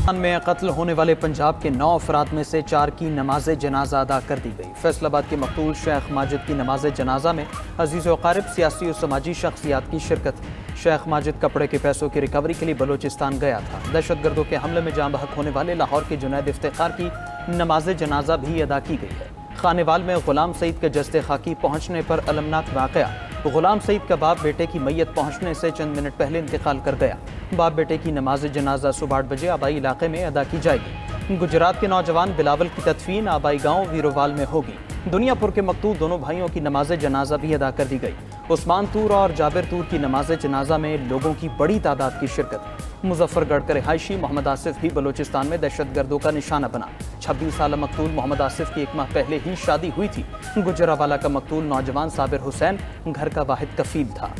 में कत्ल होने वाले पंजाब के 9 अफराद में से 4 की नमाज जनाजा अदा कर दी गई। फैसलाबाद के मकतूल शेख माजिद की नमाज जनाजा में अजीज़ व अकारिब, सियासी और समाजी शख्सियात की शिरकत। शेख माजिद कपड़े के पैसों की रिकवरी के लिए बलोचिस्तान गया था। दहशतगर्दों के हमले में जाँ बहक होने वाले लाहौर के जुनैद इफ्तिखार की नमाज जनाजा भी अदा की गई है। खानेवाल में गुलाम सईद के जस्ते खाकी पहुँचने पर अलमनाक वाक़या। गुलाम सईद का बाप बेटे की मैयत पहुँचने से चंद मिनट पहले इंतकाल कर गया। बाप बेटे की नमाज जनाजा सुबह 8 बजे आबाई इलाके में अदा की जाएगी। गुजरात के नौजवान बिलावल की तदफीन आबाई गांव वीरोवाल में होगी। दुनियापुर के मकतूल दोनों भाइयों की नमाज जनाजा भी अदा कर दी गई। उस्मान तूर और जाबिर तूर की नमाज जनाजा में लोगों की बड़ी तादाद की शिरकत। मुजफ्फरगढ़ का रिहायशी मोहम्मद आसिफ भी बलोचिस्तान में दहशतगर्दों का निशाना बना। 26 साल मकतूल मोहम्मद आसिफ की 1 माह पहले ही शादी हुई थी। गुजरावाला का मकतूल नौजवान साबिर हुसैन घर का वाहिद कफील था।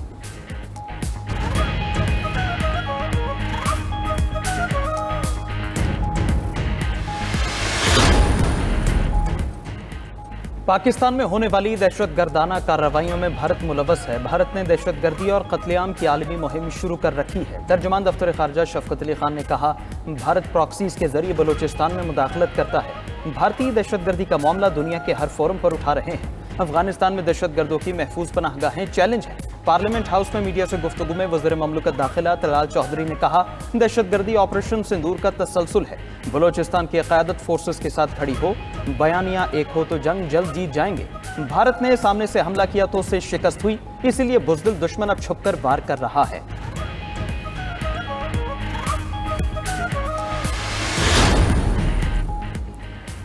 पाकिस्तान में होने वाली दहशतगर्दाना कार्रवाइयों में भारत मुलव्वस है। भारत ने दहशतगर्दी और कत्लेआम की आलमी मुहिम शुरू कर रखी है। तर्जुमान दफ्तर खारजा शफकत अली खान ने कहा, भारत प्रॉक्सीज के जरिए बलोचिस्तान में मुदाखलत करता है। भारतीय दहशतगर्दी का मामला दुनिया के हर फोरम पर उठा रहे हैं। अफगानिस्तान में दहशतगर्दों की महफूज पनाहगाहें चैलेंज हैं। पार्लियामेंट हाउस में मीडिया से गुफ्तगू में वज़ीर ममलकत दाखिला तलाल चौधरी ने कहा, दहशतगर्दी ऑपरेशन सिंदूर का तसलसल है। बलोचिस्तान की क़यादत फोर्सेस के साथ खड़ी हो, बयानिया एक हो तो जंग जल्द जीत जाएंगे। भारत ने सामने से हमला किया तो उससे शिकस्त हुई, इसीलिए बुज़दिल दुश्मन अब छुपकर वार कर रहा है।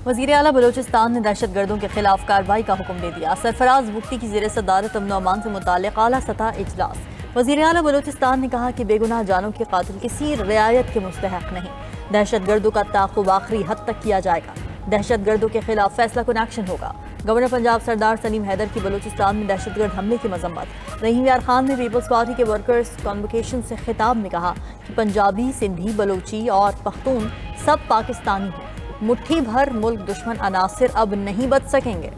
वज़ीर आला बलोचिस्तान ने दहशतगर्दों के खिलाफ कार्रवाई का हुक्म दे दिया। सरफराज बुख्ती की ज़ेर सदारत अमन और अमान से मुताल्लिक़ आला सतह इजलास। वज़ीर आला बलोचिस्तान ने कहा कि बेगुनाह जानों के कातिल किसी रियायत के मुस्तहक नहीं। दहशतगर्दों का ताक़ुब आखिरी हद तक किया जाएगा। दहशतगर्दों के खिलाफ फैसला कुन एक्शन होगा। गवर्नर पंजाब सरदार सलीम हैदर की बलोचिस्तान में दहशतगर्द हमले की मजम्मत। रहीम यार खान ने पीपल्स पार्टी के वर्कर्स कॉन्वोकेशन से खिताब में कहा कि पंजाबी, सिंधी, बलोची और पख्तून सब पाकिस्तानी हैं। मुट्ठी भर मुल्क दुश्मन अनासिर अब नहीं बच सकेंगे।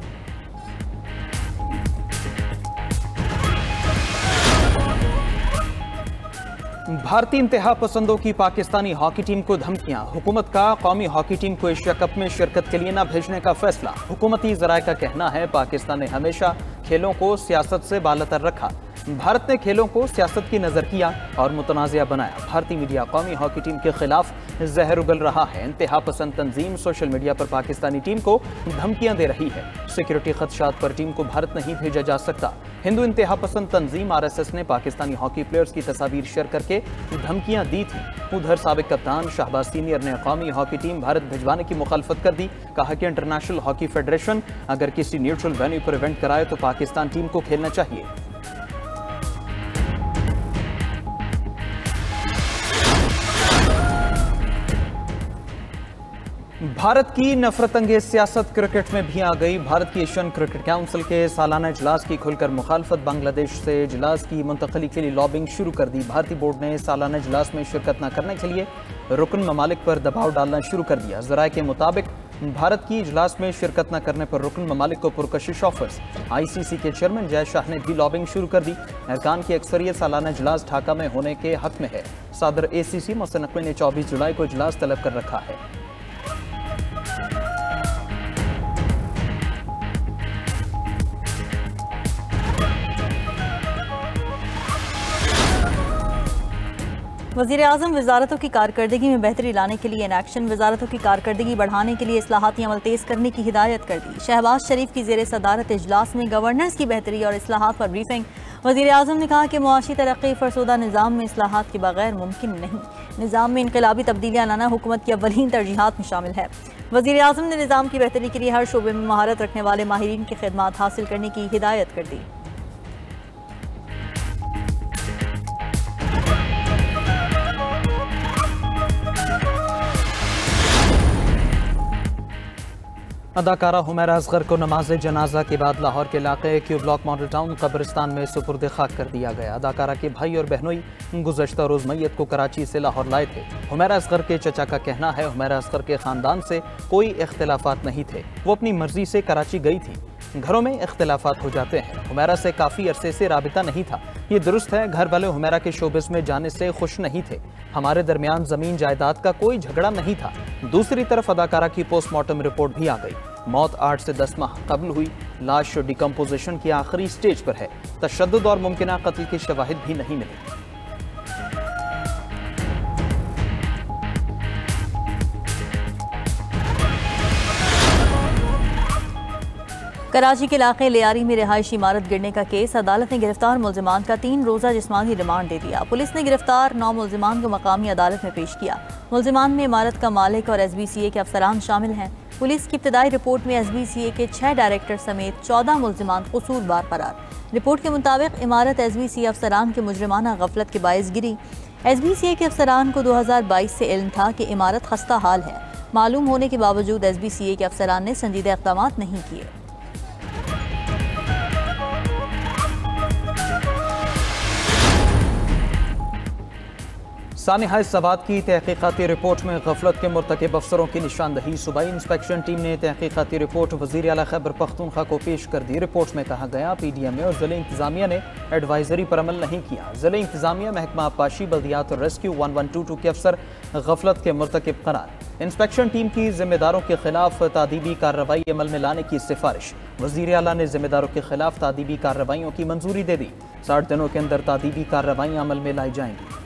भारतीय इंतहा पसंदों की पाकिस्तानी हॉकी टीम को धमकियां। हुकूमत का कौमी हॉकी टीम को एशिया कप में शिरकत के लिए न भेजने का फैसला। हुकूमती ज़राए का कहना है, पाकिस्तान ने हमेशा खेलों को सियासत से बालातर रखा। भारत ने खेलों को सियासत की नजरकिया और मुतनाज़िया बनाया। भारतीय मीडिया कौमी हॉकी टीम के खिलाफ जहर उगल रहा है। इंतहा पसंद तंजीम सोशल मीडिया पर पाकिस्तानी टीम को धमकियां दे रही है। सिक्योरिटी खदशात पर टीम को भारत नहीं भेजा जा सकता। हिंदू इंतहा पसंद तंजीम RSS ने पाकिस्तानी हॉकी प्लेयर्स की तस्वीर शेयर करके धमकियां दी थी। उधर साबिक कप्तान शाहबाज सीनियर ने कौमी हॉकी टीम भारत भिजवाने की मुखालफत कर दी। कहा कि इंटरनेशनल हॉकी फेडरेशन अगर किसी न्यूट्रल वेन्यू पर इवेंट कराए तो पाकिस्तान टीम को खेलना चाहिए। भारत की नफरत अंगेज सियासत क्रिकेट में भी आ गई। भारत की एशियन क्रिकेट काउंसिल के सालाना इजलास की खुलकर मुखालफत। बांग्लादेश से इजलास की मुंतकली के लिए लॉबिंग शुरू कर दी। भारतीय बोर्ड ने सालाना इजलास में शिरकत न करने के लिए रुकन ममालिक पर दबाव डालना शुरू कर दिया। ज़राए के मुताबिक भारत की इजलास में शिरकत न करने पर रुकन ममालिक को पुरकशिश ऑफर्स। ICC के चेयरमैन जय शाह ने भी लॉबिंग शुरू कर दी। अरकान की अक्सरियत सालाना इजलास ढाका में होने के हक में है। सदर ACC मोहसिन नकवी ने 24 जुलाई को इजलास तलब कर रखा है। वज़ीर आज़म वजारतों की कारकर्दगी में बेहतरी लाने के लिए इन एक्शन। वजारतों की कारकर्दगी बढ़ाने के लिए इस्लाहाती अमल तेज़ करने की हिदायत कर दी। शहबाज शरीफ की ज़ेर सदारत इजलास में गवर्नेंस की बेहतरी और इस्लाहात पर ब्रीफिंग। वज़ीर आज़म ने कहा कि मुआशी तरक्की फरसुदा निज़ाम में इस्लाहात के बगैर मुमकिन नहीं। निज़ाम में इनकलाबी तब्दीलियाँ लाना हुकूमत की अव्वलीन तरजीहात में शामिल है। वज़ीर आज़म ने निज़ाम की बेहतरी के लिए हर शोबे में महारत रखने वाले माहिरीन की खिदमात हासिल करने की हिदायत कर दी। अदाकारा हुमैरा असगर को नमाज जनाजा के बाद लाहौर के इलाके क्यू ब्लॉक मॉडल टाउन कब्रिस्तान में सुपुर्द खाक कर दिया गया। अदाकारा के भाई और बहनोई गुज़श्ता रोज़ मैयत को कराची से लाहौर लाए थे। हुमैरा असगर के चचा का कहना है, हुमैरा असगर के ख़ानदान से कोई इख्तिलाफात नहीं थे। वो अपनी मर्जी से कराची गई थी। घरों में इख्तिलाफात हो जाते हैं। हुमैरा से काफ़ी अरसे से राबिता नहीं था। ये दुरुस्त है, घर वाले हुमैरा के शोबिस में जाने से खुश नहीं थे। हमारे दरमियान ज़मीन जायदाद का कोई झगड़ा नहीं था। दूसरी तरफ अदाकारा की पोस्टमार्टम रिपोर्ट भी आ गई। मौत 8 से 10 माह कबल हुई। लाश डिकम्पोजिशन की आखिरी स्टेज पर है। तशद्दुद और मुमकिना कत्ल की शवाहिद भी नहीं मिली। कराची के इलाके लियारी में रिहायशी इमारत गिरने का केस, अदालत ने गिरफ्तार मुल्जिमान का 3 रोज़ा जिस्मानी रिमांड दे दिया। पुलिस ने गिरफ्तार 9 मुल्जिमान को मकामी अदालत में पेश किया। मुल्जिमान में इमारत का मालिक और SBCA के अफसरान शामिल हैं। पुलिस की इब्तदाई रिपोर्ट में SBCA के 6 डायरेक्टर समेत 14 मुल्जिमान कसूरवार करार। रिपोर्ट के मुताबिक इमारत SBCA अफसरान के मुजरिमाना गफलत के बायस गिरी। SBCA के अफसरान को 2022 से इल्म था कि इमारत खस्ता हाल है। मालूम होने के बावजूद SBCA के अफसरान ने संजीदा इक़दाम नहीं किए। सानिहा सवात की तहकीकाती रिपोर्ट में गफलत के मुर्तकिब अफसरों की निशानदही। सूबाई इंस्पेक्शन टीम ने तहकीकाती रिपोर्ट वज़ीर आला खैबर पख्तूनख्वा को पेश कर दी। रिपोर्ट में कहा गया PDMA और ज़िले इंतजामिया ने एडवाइजरी पर अमल नहीं किया। ज़िले इंतजामिया, महकमा आबपाशी, बल्दियात और रेस्क्यू 1122 के अफसर गफलत के मुर्तकिब करार। इंस्पेक्शन टीम की जिम्मेदारों के खिलाफ तादीबी कार्रवाई अमल में लाने की सिफारिश। वज़ीर आला ने जिम्मेदारों के खिलाफ तादीबी कार्रवाइयों की मंजूरी दे दी। 60 दिनों के अंदर तादीबी कार्रवाइयाँ अमल में लाई जाएंगी।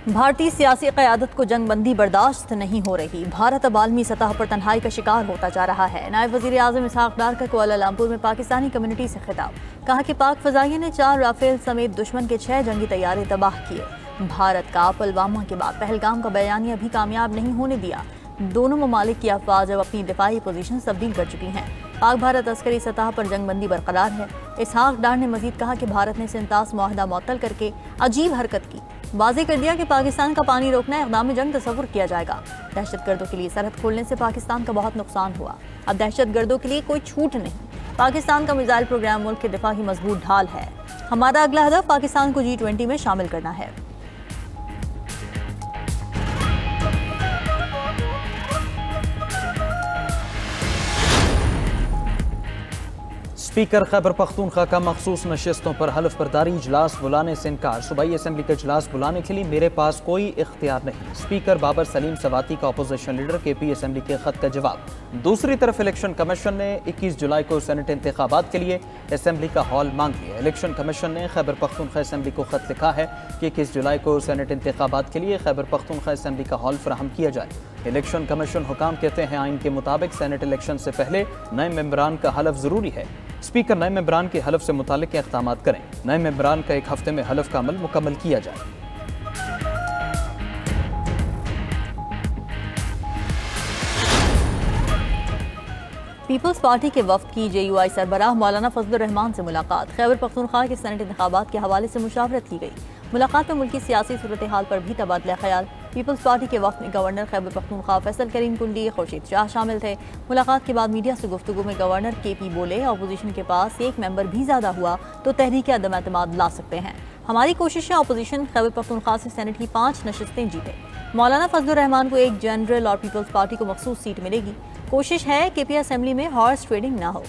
भारतीय सियासी क़यादत को जंगबंदी बर्दाश्त नहीं हो रही। भारत अब आलमी सतह पर तन्हाई का शिकार होता जा रहा है। नायब वज़ीर आज़म इसहाक़ डार का कुआलालंपुर में पाकिस्तानी कम्युनिटी से खिताब। कहा कि पाक फ़ज़ाइया ने 4 राफेल समेत दुश्मन के 6 जंगी तैयारे तबाह किए। भारत का पुलवामा के बाद पहलगाम का बयानिया भी कामयाब नहीं होने दिया। दोनों ममालिक की अफवाज अब अपनी दिफाई पोजीशन तब्दील कर चुकी हैं। पाक भारत अस्करी सतह पर जंगबंदी बरकरार है। इसहाक़ डार ने मजीद कहा कि भारत ने सिंतास मुआहदा मुअत्तल करके अजीब हरकत की। वाज़ेह कर दिया कि पाकिस्तान का पानी रोकना इक़दाम जंग तस्वुर किया जाएगा। दहशतगर्दों के लिए सरहद खोलने से पाकिस्तान का बहुत नुकसान हुआ। अब दहशतगर्दों के लिए कोई छूट नहीं। पाकिस्तान का मिसाइल प्रोग्राम मुल्क के दिफा की मजबूत ढाल है। हमारा अगला हदफ पाकिस्तान को G20 में शामिल करना है। स्पीकर खैबर पख्तूनख्वा का मखसूस नशिस्तों पर हलफ बर्दारी इजलास बुलाने से इनकार। सूबाई असेंबली का इजलास बुलाने के लिए मेरे पास कोई इख्तियार नहीं। स्पीकर बाबर सलीम सवाती का अपोजिशन लीडर KP असेंबली के खत का जवाब। दूसरी तरफ इलेक्शन कमीशन ने 21 जुलाई को सेनेट इंतखाबात के लिए असेंबली का हॉल मांग लिया। इलेक्शन कमीशन ने खैबर पख्तूनख्वा असेंबली को खत लिखा है कि 21 जुलाई को सेनेट इंतखाबात के लिए खैबर पख्तूनख्वा असेंबली का हॉल फराहम किया जाए। इलेक्शन कमीशन हुकाम कहते हैं आइन के मुताबिक सेनेट इलेक्शन से पहले नए मेंबरान का हलफ जरूरी है। स्पीकर नए मेंबरान के हलफ से मुतालिक इक़दाम करें। नए मेंबरान का 1 हफ्ते में हलफ का अमल मुकम्मल किया जाए। पीपल्स पार्टी के वफ्द की JUI सरबराह मौलाना फजलुर रहमान से मुलाकात। खैबर पख्तूनख्वा के सेनेट इंतखाबात के हवाले से मुशावरत की गई। मुलाकात में मुल्की सियासी सूरत हाल पर भी तबादला ख्याल। पीपल्स पार्टी के वफ्द में गवर्नर खैबर पख्तूनख्वा फैसल करीम कुंडी, खुर्शीद शाह शामिल थे। मुलाकात के बाद मीडिया से गुफ्तगू में गवर्नर KP बोले, अपोजिशन के पास 1 मेंबर भी ज़्यादा हुआ तो तहरीक अदम एतमाद ला सकते हैं। हमारी कोशिश है अपोजिशन खैबर पख्तूनख्वा से सेनेट की 5 नशिस्तें जीते। मौलाना फजलुर रहमान को 1 जनरल और पीपल्स पार्टी को मखसूस सीट मिलेगी। कोशिश है KP असेंबली में हॉर्स ट्रेडिंग ना हो।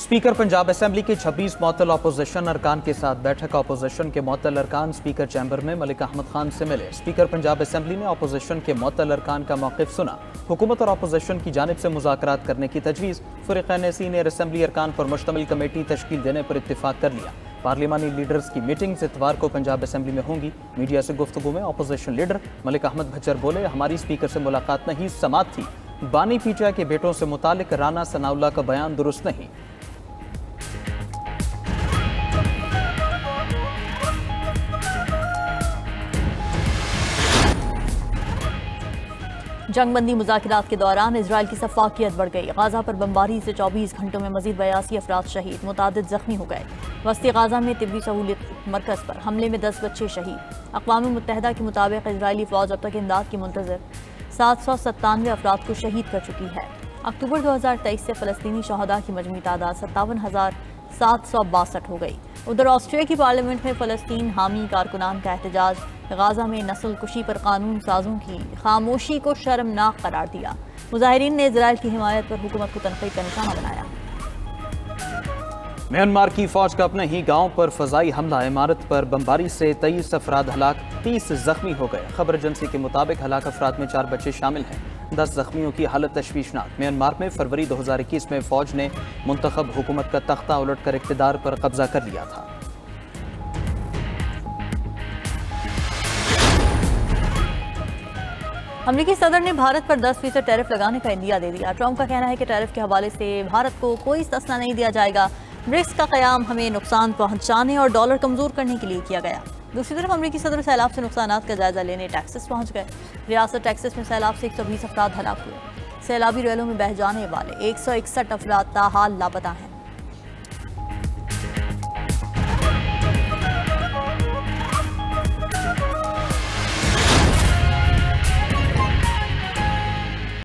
स्पीकर पंजाब असेंबली के 26 मुअत्तल अपोजिशन अरकान के साथ बैठक। अपोजिशन के मुअत्तल अरकान स्पीकर चैम्बर में मलिक अहमद खान से मिले। स्पीकर पंजाब असेंबली ने अपोजिशन के मुअत्तल अरकान का मौक़िफ़ सुना। हुकूमत और अपोजिशन की जानिब से मुज़ाकरात करने की तजवीज़। फ़रीक़ैन सीनियर असेंबली अरकान पर मुश्तमिल कमेटी तश्कील देने पर इत्तिफ़ाक़ कर लिया। पार्लिमानी लीडर्स की मीटिंग्स इतवार को पंजाब असेंबली में होंगी। मीडिया से गुफ्तगू में अपोजिशन लीडर मलिक अहमद भच्चर बोले, हमारी स्पीकर से मुलाकात नहीं, समात थी। बानी PTI के बेटों से मुतालिक राना सनाउल्लाह का बयान दुरुस्त नहीं। जंगबंदी मुज़ाकरात के दौरान इजराइल की सफाकियत बढ़ गई। गाजा पर बमबारी से 24 घंटों में मजीद 82 अफराद शहीद, मुतादिद जख्मी हो गए। वस्ती गाजा में तिब्बी सहूलियत मरकज़ पर हमले में 10 बच्चे शहीद। अक़वाम मुत्तहिदा के मुताबिक इजरायली फ़ौज अब तक इमदाद की मुंतज़र। 797 अफराद को शहीद कर चुकी है। अक्टूबर 2023 से फ़लस्तीनी शहदा की मजमूई तादाद 57,762 हो गई। उधर ऑस्ट्रिया की पार्लियामेंट में फ़लस्तीन हामी कारकुनान का एहतजाज, गाज़ा में नस्ल कुशी पर कानून साजों की खामोशी को शर्मनाक करार दिया। मुजाहिरीन ने इजराइल की हिमायत पर हुकूमत को तनकीद का निशाना बनाया। म्यांमार की फौज का अपने ही गांव पर फजाई हमला, इमारत पर बमबारी से 23 अफराद हलाक, 30 जख्मी हो गए। खबर एजेंसी के मुताबिक हलाक अफराद में 4 बच्चे शामिल हैं। 10 जख्मियों की हालत तशवीशनाक। म्यांमार में फरवरी 2021 में फौज ने मुंतखब हुकूमत का तख्ता उलट कर इक़्तिदार पर कब्जा कर लिया था। अमरीकी सदर ने भारत पर 10% टैरिफ लगाने का इंदिया दे दिया। ट्रंप का कहना है कि टैरिफ के हवाले से भारत को कोई इस्तिस्ना नहीं दिया जाएगा। ब्रिक्स का क़याम हमें नुकसान पहुंचाने और डॉलर कमज़ोर करने के लिए किया गया। दूसरी तरफ अमरीकी सदर सैलाब से नुकसानात का जायजा लेने टेक्सास पहुंच गए। रियासत टेक्सास में सैलाब से 120 अफराद हलाक हुए। सैलाबी रेलों में बह जाने वाले 161 अफराद ताहाल लापता हैं।